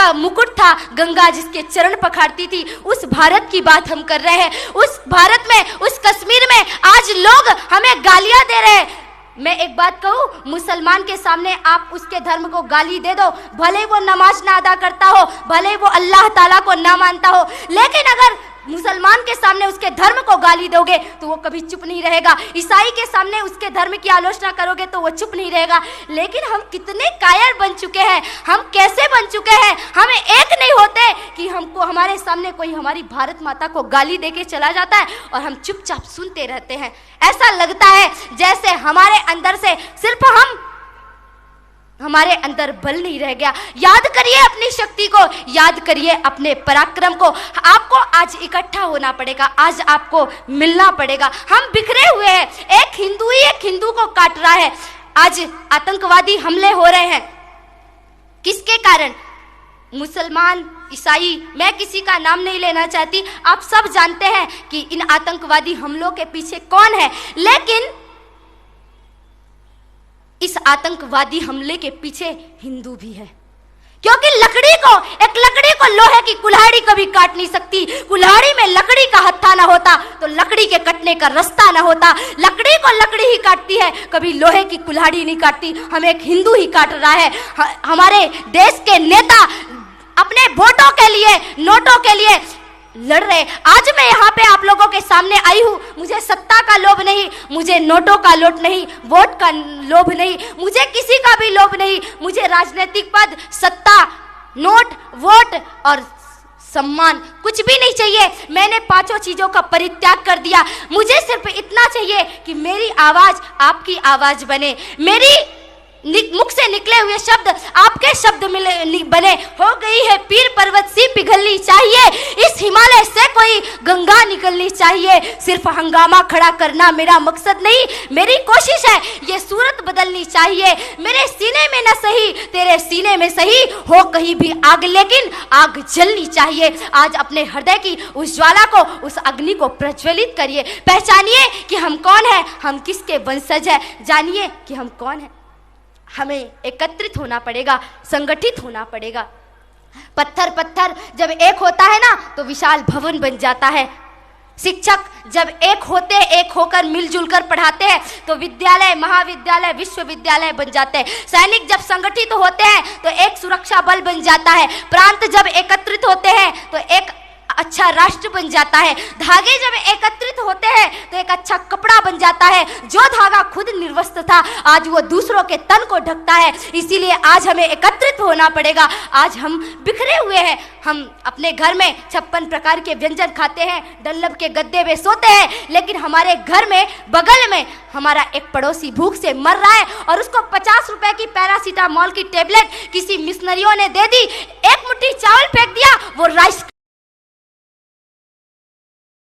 जिसका मुकुट था, गंगा जिसके चरण पखारती थी, उस भारत की बात हम कर रहे हैं। उस भारत में, उस कश्मीर में आज लोग हमें गालियां दे रहे हैं। मैं एक बात कहूँ, मुसलमान के सामने आप उसके धर्म को गाली दे दो, भले वो नमाज ना अदा करता हो, भले वो अल्लाह ताला को ना मानता हो, लेकिन अगर मुसलमान के सामने उसके धर्म को गाली दोगे तो वो कभी चुप नहीं रहेगा। ईसाई के सामने उसके धर्म की आलोचना करोगे तो वो चुप नहीं रहेगा। लेकिन हम कितने कायर बन चुके हैं, हम कैसे बन चुके हैं, हमें एक नहीं होते कि हमको हमारे सामने कोई हमारी भारत माता को गाली देके चला जाता है और हम चुपचाप सुनते रहते हैं। ऐसा लगता है जैसे हमारे अंदर से सिर्फ हमारे अंदर बल नहीं रह गया। याद करिए अपनी शक्ति को, याद करिए अपने पराक्रम को। आपको आज इकट्ठा होना पड़ेगा, आज आपको मिलना पड़ेगा। हम बिखरे हुए हैं, एक हिंदू ही एक हिंदू को काट रहा है। आज आतंकवादी हमले हो रहे हैं, किसके कारण? मुसलमान, ईसाई, मैं किसी का नाम नहीं लेना चाहती, आप सब जानते हैं कि इन आतंकवादी हमलों के पीछे कौन है। लेकिन इस आतंकवादी हमले के पीछे हिंदू भी है, क्योंकि एक लकड़ी को लोहे की कुल्हाड़ी कभी काट नहीं सकती। कुल्हाड़ी में लकड़ी का हत्था ना होता तो लकड़ी के कटने का रास्ता ना होता। लकड़ी को लकड़ी ही काटती है, कभी लोहे की कुल्हाड़ी नहीं काटती। हम एक हिंदू ही काट रहा है। हमारे देश के नेता अपने वोटों के लिए, नोटों के लिए लड़ रहे। आज मैं यहाँ पे आप लोगों के सामने आई हूँ, मुझे सत्ता का लोभ नहीं, मुझे नोटों का लोभ नहीं, वोट का लोभ नहीं, मुझे किसी का भी लोभ नहीं। मुझे राजनीतिक पद, सत्ता, नोट, वोट और सम्मान कुछ भी नहीं चाहिए। मैंने पांचों चीजों का परित्याग कर दिया। मुझे सिर्फ इतना चाहिए कि मेरी आवाज आपकी आवाज बने, मेरी मुख से निकले हुए शब्द आपके शब्द बने। हो गई है पीर पर्वत सी पिघलनी चाहिए, इस हिमालय से कोई गंगा निकलनी चाहिए। सिर्फ हंगामा खड़ा करना मेरा मकसद नहीं, मेरी कोशिश है ये सूरत बदलनी चाहिए। मेरे सीने में न सही, तेरे सीने में सही, हो कहीं भी आग, लेकिन आग जलनी चाहिए। आज अपने हृदय की उस ज्वाला को, उस अग्नि को प्रज्वलित करिए। पहचानिए कि हम कौन हैं, हम किसके वंशज हैं। जानिए कि हम कौन हैं। हमें एकत्रित होना पड़ेगा, संगठित होना पड़ेगा। पत्थर जब एक होता है ना तो विशाल भवन बन जाता है। शिक्षक जब एक होते, एक होकर मिलजुल कर पढ़ाते हैं तो विद्यालय, महाविद्यालय, विश्वविद्यालय बन जाते हैं। सैनिक जब संगठित होते हैं तो एक सुरक्षा बल बन जाता है। प्रांत जब एकत्रित होते हैं तो एक अच्छा राष्ट्र बन जाता है। धागे जब एकत्रित होते हैं तो एक अच्छा कपड़ा बन जाता है। जो धागा खुद निर्वस्त्र था आज वो दूसरों के तन को ढकता है। इसीलिए आज हमें एकत्रित होना पड़ेगा। आज हम बिखरे हुए हैं। हम अपने घर में 56 प्रकार के व्यंजन खाते हैं, डल्लब के गद्दे में सोते हैं, लेकिन हमारे घर में बगल में हमारा एक पड़ोसी भूख से मर रहा है और उसको 50 रुपए की पैरासीटामोल की टेबलेट किसी मिशनरियों ने दे दी, एक मुट्ठी चावल फेंक दिया, वो राइस